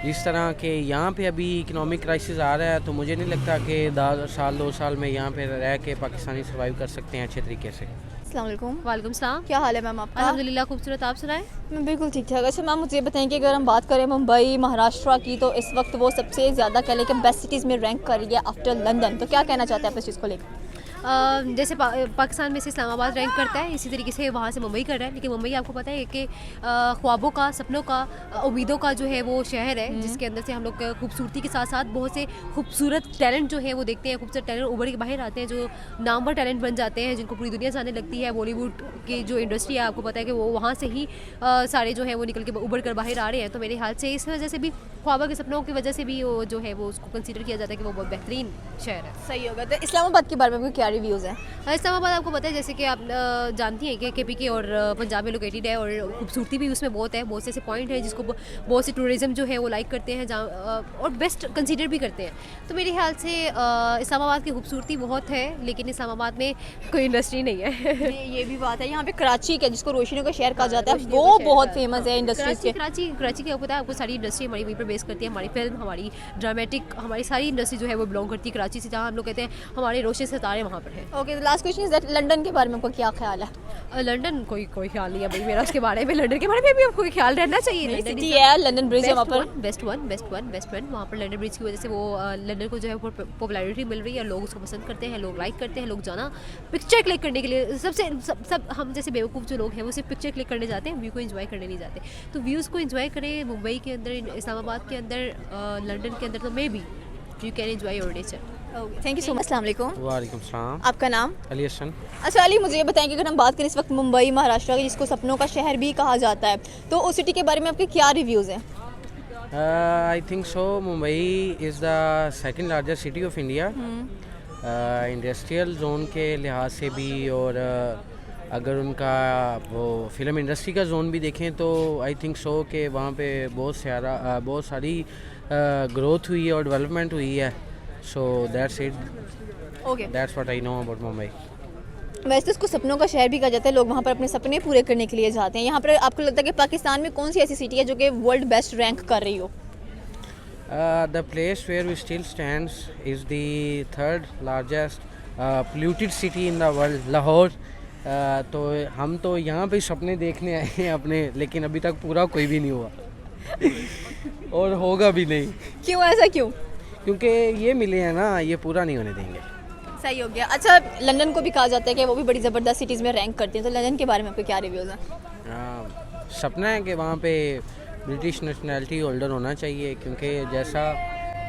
जिस तरह के यहाँ पे अभी इकनॉमिक क्राइसिस आ रहा है, तो मुझे नहीं लगता कि 2 साल में यहाँ पे रह के पाकिस्तानी सर्वाइव कर सकते हैं अच्छे तरीके से। अस्सलाम वालेकुम। वालेकुम सलाम। क्या हाल है मैम आपका? अल्हम्दुलिल्लाह खूबसूरत, आप सुनाएं? मैं बिल्कुल ठीक ठाक। अच्छा मैम, मुझे ये बताएं कि अगर हम बात करें मुंबई महाराष्ट्र की, तो इस वक्त वो सबसे ज़्यादा कह लें कि बेस्ट सिटीज़ में रैंक कर रही है आफ्टर लंदन। तो क्या कहना चाहते हैं आप इस चीज़ को लेकर? जैसे पाकिस्तान में से इस्लामाबाद रैंक करता है, इसी तरीके से वहाँ से मुंबई कर रहा है। लेकिन मुंबई आपको पता है कि ख्वाबों का, सपनों का, उम्मीदों का जो है वो शहर है, जिसके अंदर से हम लोग खूबसूरती के साथ साथ बहुत से खूबसूरत टैलेंट जो है वो देखते हैं। खूबसूरत टैलेंट उभर के बाहर आते हैं, जो नामवर टैलेंट बन जाते हैं, जिनको पूरी दुनिया जाने लगती है। बॉलीवुड की जो इंडस्ट्री है, आपको पता है कि वो वहाँ से ही सारे जो है वो निकल के उभर कर बाहर आ रहे हैं। तो मेरे ख्याल से इस वजह से भी, ख्वाबों के सपनों की वजह से भी वो जो है वो उसको कंसिडर किया जाता है कि वो बहुत बेहतरीन शहर है। सही होगा। तो इस्लामाबाद के बारे में क्या रिव्यूज़ हैं? इस्लामाबाद आपको पता है, जैसे कि आप जानती हैं कि KPK और पंजाब में लोकेटेड है, और खूबसूरती भी उसमें बहुत है। बहुत से ऐसे पॉइंट हैं जिसको बहुत से टूरिज़्म जो है वो लाइक करते हैं, जहाँ और बेस्ट कंसीडर भी करते हैं। तो मेरे ख्याल से इस्लामाबाद की खूबसूरती बहुत है, लेकिन इस्लामाबाद में कोई इंडस्ट्री नहीं है। ये भी बात है। यहाँ पे कराची का, जिसको रोशनियों का शहर कहा जाता है, वो बहुत फेमस है इंडस्ट्रीज के। कराची के पता है आपको, सारी इंडस्ट्री हमारी वहीं पर बेस करती है। हमारी फिल्म, हमारी ड्रामेटिक, हमारी सारी इंडस्ट्री जो है वो बिलोंग करती है कराची से, जहाँ हम लोग कहते हैं हमारे रोशन सितारे वहाँ पर हैं। Okay, last question is that London के बारे में आपको क्या ख्याल है? लंदन कोई ख्याल नहीं है भाई मेरा उसके बारे में। लंदन के बारे में भी आपको ख्याल रहना चाहिए। सिटी है, लंदन ब्रिज है वहाँ पर। बेस्ट वन वहाँ पर लंदन ब्रिज की वजह से वो लंदन को जो है पॉपुलैरिटी मिल रही है। लोग उसको पसंद करते हैं, लोग लाइक करते हैं, लोग जाना पिक्चर क्लिक करने के लिए सब हम जैसे बेवकूफ़ जो लोग हैं वो सिर्फ पिक्चर क्लिक करने जाते हैं, व्यू को एंजॉय करने नहीं जाते। तो व्यूज़ को एंजॉय करें मुंबई के अंदर, इस्लामाबाद के अंदर, लंदन के अंदर, तो may be you can enjoy your nature. Thank you so much. अस्सलाम वालेकुम। वालेकुम सलाम। आपका नाम? अली हसन। अच्छा अली, मुझे ये बताएं कि अगर हम बात करें इस वक्त मुंबई महाराष्ट्र की, जिसको सपनों का शहर भी कहा जाता है, तो उस सिटी के बारे में आपके क्या रिव्यूज़ हैं? I think so Mumbai is the second largest city of India, industrial zone के लिहाज से भी, और अगर उनका वो फिल्म इंडस्ट्री का जोन भी देखें तो आई थिंक सो कि वहाँ पे बहुत सारी ग्रोथ हुई है और डेवलपमेंट हुई है। So that's it, okay. That's what I know about Mumbai. वैसे तो इसको सपनों का शहर भी कहा जाता है, लोग वहाँ पर अपने सपने पूरे करने के लिए जाते हैं। यहाँ पर आपको लगता है कि पाकिस्तान में कौन सी ऐसी सिटी है जो कि वर्ल्ड बेस्ट रैंक कर रही हो? The place where we still stands is the third largest polluted city in the world, Lahore. तो हम तो यहाँ पे सपने देखने आए हैं अपने, लेकिन अभी तक पूरा कोई भी नहीं हुआ और होगा भी नहीं। क्यों, ऐसा क्यों? क्योंकि ये मिले हैं ना, ये पूरा नहीं होने देंगे। सही हो गया। अच्छा, लंदन को भी कहा जाता है कि वो भी बड़ी ज़बरदस्त सिटीज़ में रैंक करती हैं, तो लंदन के बारे में आपके क्या रिव्यूज़ हैं? सपना है कि वहाँ पे ब्रिटिश नेशनैलिटी होल्डर होना चाहिए, क्योंकि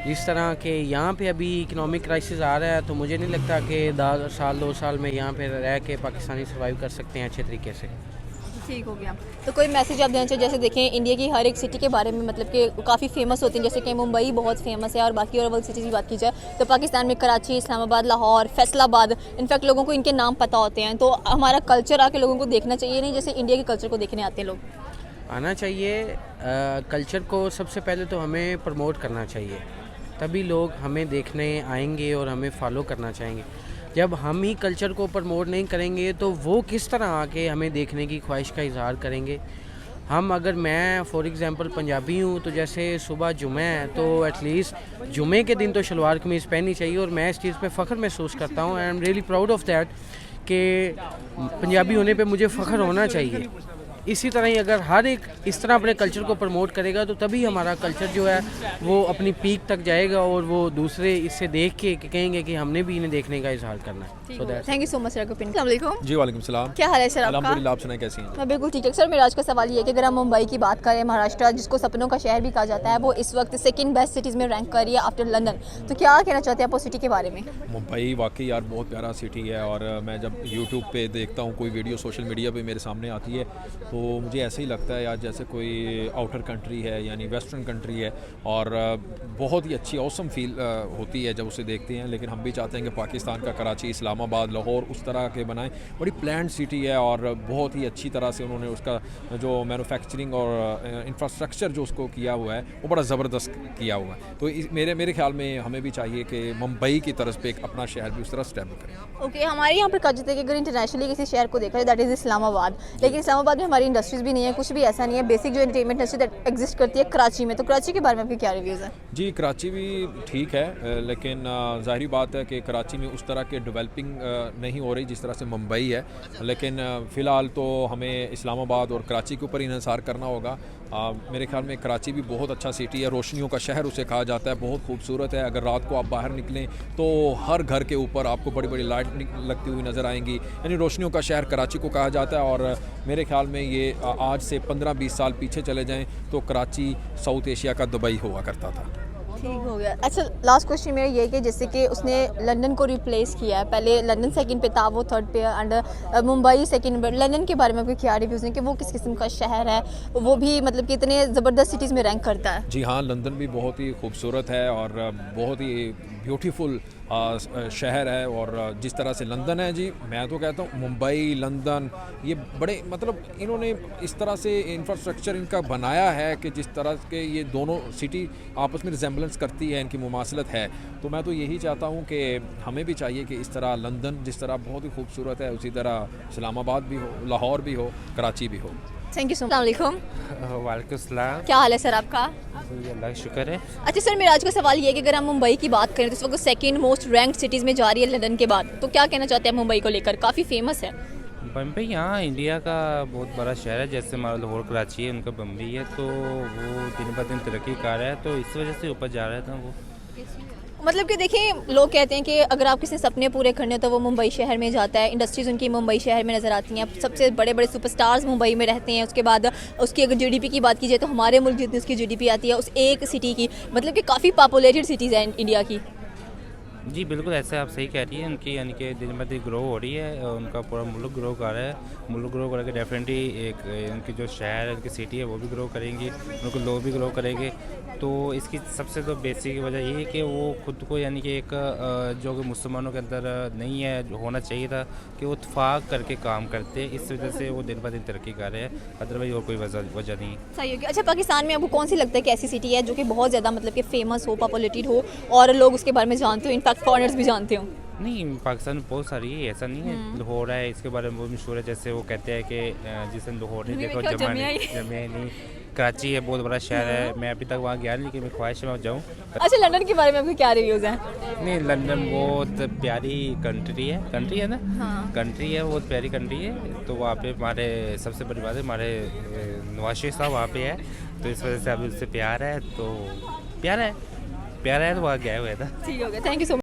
जिस तरह के यहाँ पे अभी इकनॉमिक क्राइसिस आ रहा है, तो मुझे नहीं लगता कि 2 साल में यहाँ पे रह के पाकिस्तानी सर्वाइव कर सकते हैं अच्छे तरीके से। ठीक हो गया। तो कोई मैसेज आप देना चाहिए? जैसे देखें इंडिया की हर एक सिटी के बारे में, मतलब कि काफ़ी फेमस होती हैं, जैसे कि मुंबई बहुत फेमस है, और बाकी और वर्ल्ड सिटीज़ की बात की जाए तो पाकिस्तान में कराची, इस्लामाबाद, लाहौर, फैसलाबाद, इनफैक्ट लोगों को इनके नाम पता होते हैं। तो हमारा कल्चर आके लोगों को देखना चाहिए, नहीं जैसे इंडिया के कल्चर को देखने आते हैं लोग। आना चाहिए। कल्चर को सबसे पहले तो हमें प्रमोट करना चाहिए, तभी लोग हमें देखने आएंगे और हमें फॉलो करना चाहेंगे। जब हम ही कल्चर को प्रमोट नहीं करेंगे तो वो किस तरह आके हमें देखने की ख्वाहिश का इजहार करेंगे। मैं फॉर एग्ज़ाम्पल पंजाबी हूँ, तो जैसे सुबह जुमे है तो एटलीस्ट जुमे के दिन तो शलवार कमीज़ पहननी चाहिए, और मैं इस चीज़ पे फ़ख्र महसूस करता हूँ। I am really proud of that कि पंजाबी होने पे मुझे फ़ख्र होना चाहिए। इसी तरह ही अगर हर एक इस तरह अपने कल्चर को प्रमोट करेगा, तो तभी हमारा कल्चर जो है वो अपनी पीक तक जाएगा, और वो दूसरे इससे देख के कहेंगे कि हमने भी इन्हें देखने का इजहार करना है। Thank you so much sir. अस्सलाम वालेकुम। जी वालेकुम सलाम। क्या हाल है सर आपका? अल्हम्दुलिल्लाह, आप सुनाएं कैसी हैं? मैं बिल्कुल ठीक है सर। मेरा आज का सवाल ये है कि अगर हम मुंबई की बात करें, महाराष्ट्र जिसको सपनों का शहर भी कहा जाता है, वो इस वक्त सेकंड बेस्ट सिटीज़ में रैंक कर रही है आफ्टर लंदन, तो क्या कहना चाहते हैं आप उस सिटी के बारे में? मुंबई वाकई यार बहुत प्यारा सिटी है, और मैं जब यूट्यूब पे देखता हूँ कोई वीडियो, सोशल मीडिया पे मेरे सामने आती है, तो मुझे ऐसे ही लगता है यार जैसे कोई आउटर कंट्री है, यानी वेस्टर्न कंट्री है, और बहुत ही अच्छी औसम फील होती है जब उसे देखते हैं। लेकिन हम भी चाहते हैं कि पाकिस्तान का कराची, इस्लामाबाद, लाहौर उस तरह के बनाएं। बड़ी प्लान्ड सिटी है, और बहुत ही अच्छी तरह से उन्होंने उसका जो मैन्युफैक्चरिंग और इंफ्रास्ट्रक्चर जो उसको किया हुआ है वो बड़ा ज़बरदस्त किया हुआ है। तो मेरे ख्याल में हमें भी चाहिए कि मुंबई की तरफ पे एक अपना शहर भी उस तरह स्टेबल करें। ओके, हमारे यहाँ पर कहा जाता है कि अगर इंटरनेशनली किसी शहर को देखा जाए दैट इज़ इस्लामाबाद, लेकिन इस्लामाबाद में हमारी सारी इंडस्ट्रीज़ भी नहीं है, कुछ भी ऐसा नहीं है, बेसिक जो एंटरटेनमेंट इंडस्ट्री एग्जिस्ट करती है कराची में। तो कराची के बारे में आपके क्या रिव्यूज़ हैं? जी, कराची भी ठीक है, लेकिन ज़ाहिरी बात है कि कराची में उस तरह के डेवलपिंग नहीं हो रही जिस तरह से मुंबई है। लेकिन फ़िलहाल तो हमें इस्लामाबाद और कराची के ऊपर इंहिसार करना होगा। मेरे ख्याल में कराची भी बहुत अच्छा सिटी है, रोशनियों का शहर उसे कहा जाता है, बहुत खूबसूरत है। अगर रात को आप बाहर निकलें तो हर घर के ऊपर आपको बड़ी बड़ी लाइट लगती हुई नज़र आएंगी, यानी रोशनियों का शहर कराची को कहा जाता है। और मेरे ख्याल में ये आज से 15-20 साल पीछे चले जाएं तो कराची साउथ एशिया का दुबई हुआ करता था। ठीक हो गया। अच्छा, लास्ट क्वेश्चन मेरा ये है कि जैसे कि उसने लंदन को रिप्लेस किया है, पहले लंदन सेकंड पे था, वो थर्ड पे है, एंड मुंबई सेकंड पे। लंदन के बारे में आपके क्या रिव्यूज़ हैं कि वो किस किस्म का शहर है, वो भी मतलब कि इतने ज़बरदस्त सिटीज़ में रैंक करता है? जी हाँ, लंदन भी बहुत ही खूबसूरत है और बहुत ही ब्यूटीफुल शहर है। और जिस तरह से लंदन है जी, मैं तो कहता हूँ मुंबई, लंदन, ये बड़े मतलब इन्होंने इस तरह से इंफ्रास्ट्रक्चर इनका बनाया है कि जिस तरह के ये दोनों सिटी आपस में रिजेम्बलेंस करती है, इनकी मुमासलत है। तो मैं तो यही चाहता हूँ कि हमें भी चाहिए कि इस तरह लंदन जिस तरह बहुत ही खूबसूरत है, उसी तरह इस्लामाबाद भी हो, लाहौर भी हो, कराची भी हो। Thank you so much. वालेकुम सलाम। क्या हाल है सर आपका? अल्लाह का शुक्र है। अच्छा सर, मेरा आज का सवाल ये है कि अगर हम मुंबई की बात करें तो इस वक्त सेकंड मोस्ट रैंक्ड सिटीज़ में जा रही है लंदन के बाद, तो क्या कहना चाहते हैं मुंबई को लेकर? काफ़ी फेमस है। बम्बई यहाँ इंडिया का बहुत बड़ा शहर है, जैसे हमारा लाहौर कराची है, उनका बम्बई है, तो वो दिन ब दिन तरक्की कर रहा है, तो इस वजह से ऊपर जा रहा है। तो वो मतलब कि देखिए, लोग कहते हैं कि अगर आप किसी सपने पूरे करने तो वो मुंबई शहर में जाता है, इंडस्ट्रीज़ उनकी मुंबई शहर में नज़र आती हैं, सबसे बड़े बड़े सुपरस्टार्स मुंबई में रहते हैं। उसके बाद उसकी अगर जीडीपी की बात की जाए तो हमारे मुल्क जितनी उसकी जीडीपी आती है उस एक सिटी की, मतलब कि काफ़ी पॉपुलेटेड सिटीज़ हैं इंडिया की। जी बिल्कुल ऐसे आप सही कह रही है, उनकी यानी कि दिन ब दिन ग्रो हो रही है, उनका पूरा मुल्क ग्रो कर रहा है। मुल्क ग्रो करके डेफिनेटली एक उनकी जो शहर है, उनकी सिटी है, वो भी ग्रो करेंगी, उनके लोग भी ग्रो करेंगे। तो इसकी सबसे तो बेसिक वजह ये है कि वो खुद को यानी कि एक जो कि मुसलमानों के अंदर नहीं है, जो होना चाहिए था कि वो इत्तेफाक करके काम करते हैं, इस वजह से वो दिन ब दिन तरक्की कर रहे हैं, अदरवाइज और कोई वजह नहीं। सही हो गया। अच्छा, पाकिस्तान में आपको कौन सी लगता है कि ऐसी सिटी है जो कि बहुत ज़्यादा मतलब कि फेमस हो, पॉपुलेटेड हो और लोग उसके बारे में जानते हो, इनफैक्ट फॉरेनर्स भी जानते हो? नहीं, पाकिस्तान में बहुत सारी है, ऐसा नहीं है। लाहौर है, इसके बारे में बहुत मशहूर है, जैसे वो कहते हैं कि जिस दिन लाहौर ने देखो जमिया नहीं। कराची है, बहुत बड़ा शहर है, मैं अभी तक वहाँ गया नहीं, लेकिन मेरी ख्वाहिश है मैं जाऊँ। अच्छा, लंदन के बारे में आपके क्या रिव्यूज़ हैं? नहीं, लंदन बहुत प्यारी कंट्री है ना। हाँ। कंट्री है, बहुत प्यारी कंट्री है। तो वहाँ पे हमारे सबसे बड़ी बात है, हमारे नवाज शरीफ साहब वहाँ पे है, तो इस वजह से अभी उससे प्यार है, तो प्यारा है तो वहाँ गया हुआ था। ठीक हो गया, थैंक यू सो मच।